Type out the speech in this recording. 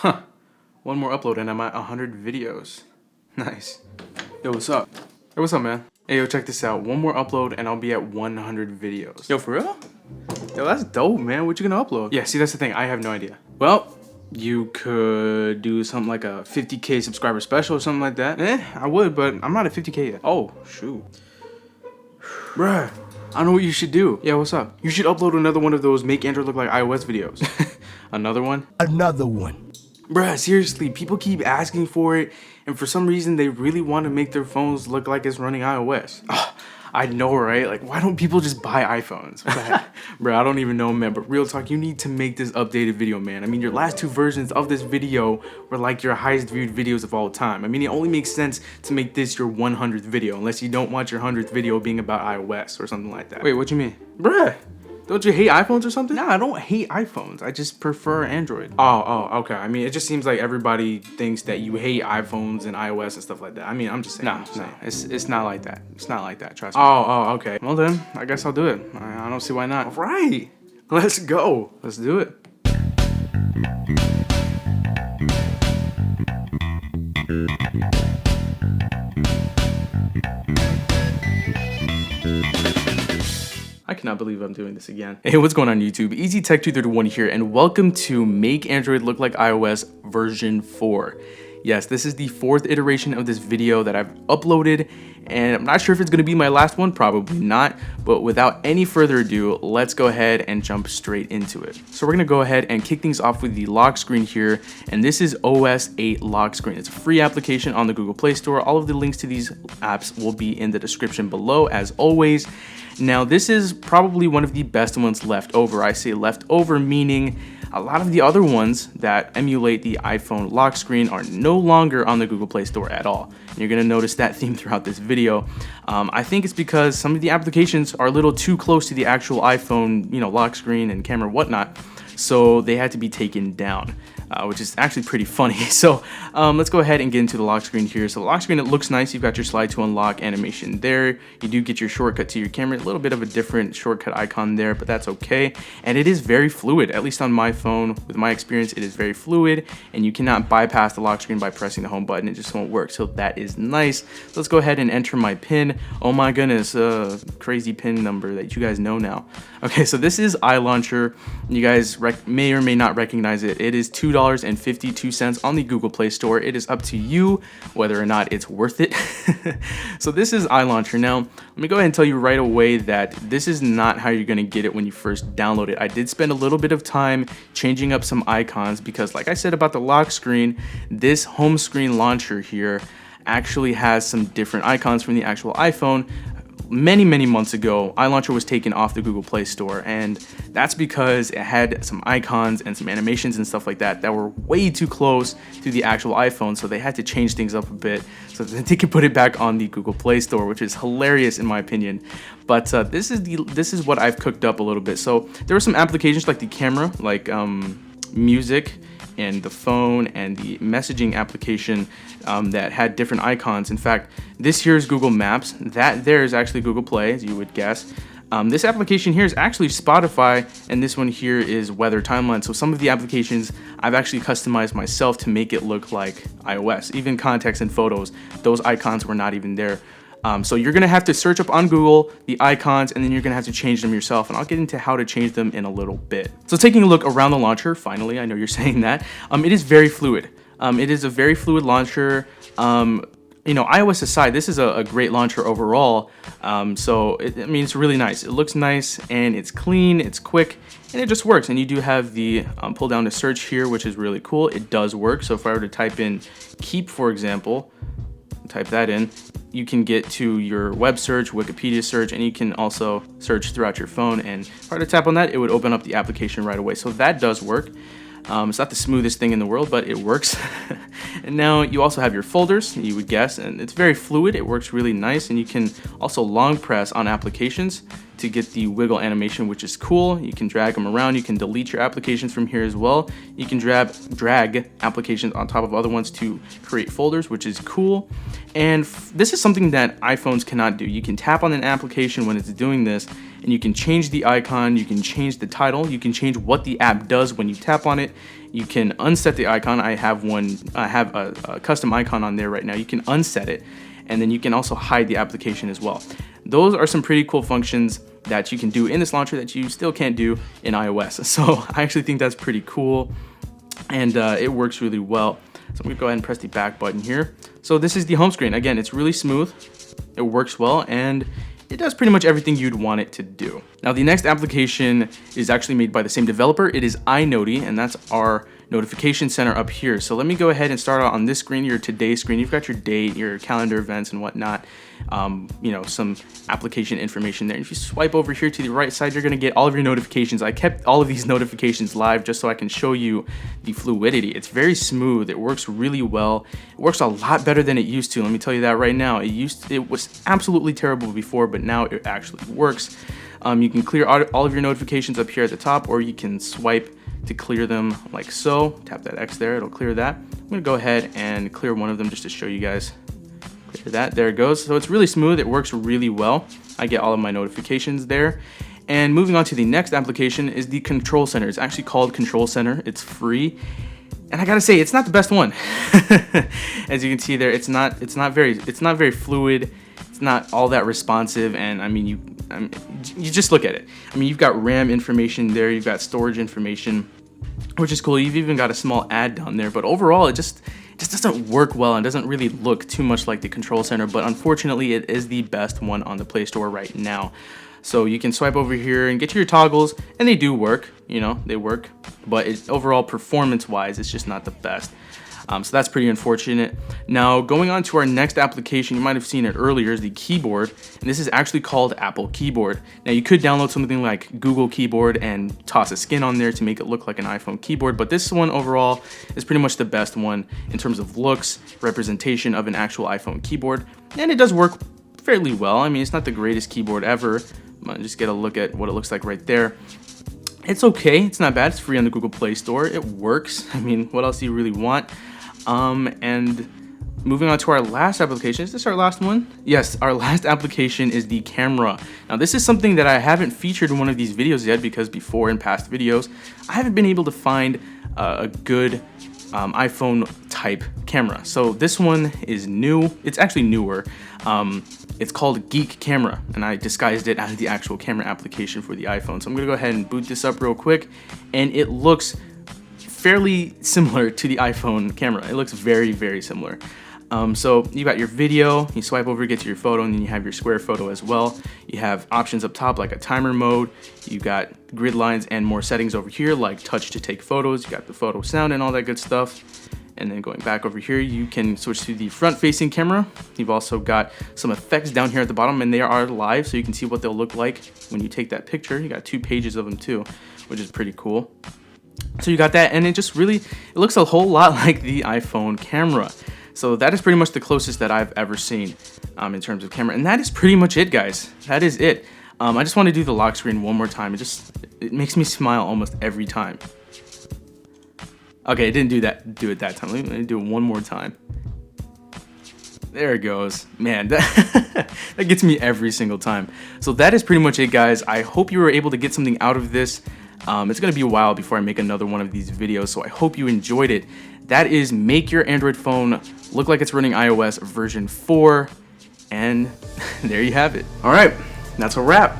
Huh. One more upload and I'm at 100 videos. Nice. Yo, what's up? Hey, what's up, man? Hey, yo, check this out. One more upload and I'll be at 100 videos. Yo, for real? Yo, that's dope, man. What you gonna upload? Yeah, see, that's the thing. I have no idea. Well, you could do something like a 50K subscriber special or something like that. I would, but I'm not at 50K yet. Oh, shoot. Bruh, I know what you should do. Yeah, what's up? You should upload another one of those make Android look like iOS videos. Another one? Another one. Bruh, seriously, people keep asking for it, and for some reason they really want to make their phones look like it's running iOS. I know, right? Like, why don't people just buy iPhones? Bruh, I don't even know, man, but real talk, you need to make this updated video, man. I mean, your last two versions of this video were like your highest viewed videos of all time. I mean, it only makes sense to make this your 100th video, unless you don't want your 100th video being about iOS or something like that. Wait, what you mean? Bruh. Don't you hate iPhones or something? Nah, I don't hate iPhones. I just prefer Android. Oh, okay. I mean, it just seems like everybody thinks that you hate iPhones and iOS and stuff like that. I mean, I'm just saying. Nah, it's not like that. It's not like that, trust me. Oh, okay. Well then, I guess I'll do it. I don't see why not. All right, let's go. Let's do it. I cannot believe I'm doing this again. Hey, what's going on YouTube? Easy Tech 231 here, and welcome to Make Android Look Like iOS version 4. Yes, this is the 4th iteration of this video that I've uploaded, and I'm not sure if it's going to be my last one, probably not, but without any further ado, let's go ahead and jump straight into it. So we're going to go ahead and kick things off with the Lockscreen here, and this is OS 8 Lockscreen. It's a free application on the Google Play Store. All of the links to these apps will be in the description below, as always. Now, this is probably one of the best ones left over. I say left over meaning a lot of the other ones that emulate the iPhone lock screen are no longer on the Google Play Store at all. And you're gonna notice that theme throughout this video. I think it's because some of the applications are a little too close to the actual iPhone, lock screen and camera, whatnot. So they had to be taken down, which is actually pretty funny. So let's go ahead and get into the lock screen here. So the lock screen, it looks nice. You've got your slide to unlock animation there. You do get your shortcut to your camera, a little bit of a different shortcut icon there, but that's okay. And it is very fluid, at least on my phone. With my experience, it is very fluid, and you cannot bypass the lock screen by pressing the home button. It just won't work. So that is nice. So let's go ahead and enter my PIN. Oh my goodness, crazy PIN number that you guys know now. Okay, so this is iLauncher. You guys may or may not recognize it. It is $2.52 on the Google Play Store. It is up to you whether or not it's worth it. So this is iLauncher. Now, let me go ahead and tell you right away that this is not how you're gonna get it when you first download it. I did spend a little bit of time changing up some icons because, like I said about the lock screen, this home screen launcher here actually has some different icons from the actual iPhone. Many months ago, iLauncher was taken off the Google Play Store, and that's because it had some icons and some animations and stuff like that that were way too close to the actual iPhone, so they had to change things up a bit so that they could put it back on the Google Play Store, which is hilarious in my opinion. But this is what I've cooked up a little bit. So there were some applications like the camera, like music, and the phone and the messaging application that had different icons. In fact, this here is Google Maps. That there is actually Google Play, as you would guess. This application here is actually Spotify, and this one here is Weather Timeline. So some of the applications I've actually customized myself to make it look like iOS. Even context and photos, those icons were not even there. So you're gonna have to search up on Google the icons, and then you're gonna have to change them yourself, and I'll get into how to change them in a little bit. So taking a look around the launcher, finally, I know you're saying that, it is very fluid. It is a very fluid launcher. iOS aside, this is a great launcher overall. It's really nice. It looks nice, and it's clean, it's quick, and it just works. And you do have the pull down to search here, which is really cool. It does work. So if I were to type in keep, for example, type that in, you can get to your web search, Wikipedia search, and you can also search throughout your phone. And if I were to tap on that, it would open up the application right away. So that does work. It's not the smoothest thing in the world, but it works. And now you also have your folders, you would guess, and it's very fluid. It works really nice, and you can also long press on applications to get the wiggle animation, which is cool. You can drag them around. You can delete your applications from here as well. You can drag applications on top of other ones to create folders, which is cool. And this is something that iPhones cannot do. You can tap on an application when it's doing this, and you can change the icon, you can change the title, you can change what the app does when you tap on it. You can unset the icon. I have a custom icon on there right now. You can unset it, and then you can also hide the application as well. Those are some pretty cool functions that you can do in this launcher that you still can't do in iOS. So I actually think that's pretty cool, and it works really well. So I'm gonna go ahead and press the back button here. So this is the home screen. Again, it's really smooth, it works well, and it does pretty much everything you'd want it to do. Now, the next application is actually made by the same developer. It is iNoti, and that's our notification center up here. So let me go ahead and start out on this screen, your today screen. You've got your date, your calendar events and whatnot, you know, some application information there. If you swipe over here to the right side, you're gonna get all of your notifications. I kept all of these notifications live just so I can show you the fluidity. It's very smooth, it works really well. It works a lot better than it used to, let me tell you that right now. It was absolutely terrible before, but now it actually works. You can clear all of your notifications up here at the top, or you can swipe to clear them like so. Tap that X there, it'll clear that. I'm gonna go ahead and clear one of them just to show you guys. Clear that, there it goes. So it's really smooth, it works really well. I get all of my notifications there. And moving on to the next application is the Control Center. It's actually called Control Center, it's free. And I gotta say, it's not the best one. As you can see there, it's not very fluid. It's not all that responsive, and I mean, you just look at it. I mean, you've got RAM information there, you've got storage information, which is cool. You've even got a small ad down there, but overall, it just doesn't work well and doesn't really look too much like the Control Center. But unfortunately, it is the best one on the Play Store right now. So you can swipe over here and get to your toggles, and they do work. You know, they work, but overall, performance-wise, it's just not the best. So that's pretty unfortunate. Now, going on to our next application, you might have seen it earlier, is the keyboard. And this is actually called Apple Keyboard. Now, you could download something like Google Keyboard and toss a skin on there to make it look like an iPhone keyboard. But this one overall is pretty much the best one in terms of looks, representation of an actual iPhone keyboard. And it does work fairly well. I mean, it's not the greatest keyboard ever. Just get a look at what it looks like right there. It's okay, it's not bad, it's free on the Google Play Store, it works. I mean, what else do you really want? And moving on to our last application. Is this our last one? Yes, our last application is the camera. Now, this is something that I haven't featured in one of these videos yet, because before, in past videos, I haven't been able to find a good iPhone type camera. So this one is new. It's actually newer. It's called Geek Camera, and I disguised it as the actual camera application for the iPhone. So I'm gonna go ahead and boot this up real quick, and it looks fairly similar to the iPhone camera. It looks very, very similar. So you got your video, you swipe over, get to your photo, and then you have your square photo as well. You have options up top like a timer mode. You got grid lines and more settings over here like touch to take photos. You got the photo sound and all that good stuff. And then going back over here, you can switch to the front facing camera. You've also got some effects down here at the bottom, and they are live, so you can see what they'll look like when you take that picture. You got 2 pages of them too, which is pretty cool. So you got that, and it looks a whole lot like the iPhone camera. So that is pretty much the closest that I've ever seen in terms of camera. And that is pretty much it, guys. That is it. I just want to do the lock screen one more time. It makes me smile almost every time. Okay, it didn't do it that time. Let me do it one more time. There it goes. Man, that gets me every single time. So that is pretty much it, guys. I hope you were able to get something out of this. It's going to be a while before I make another one of these videos, so I hope you enjoyed it. That is make your Android phone look like it's running iOS version 4, and there you have it. All right, that's a wrap.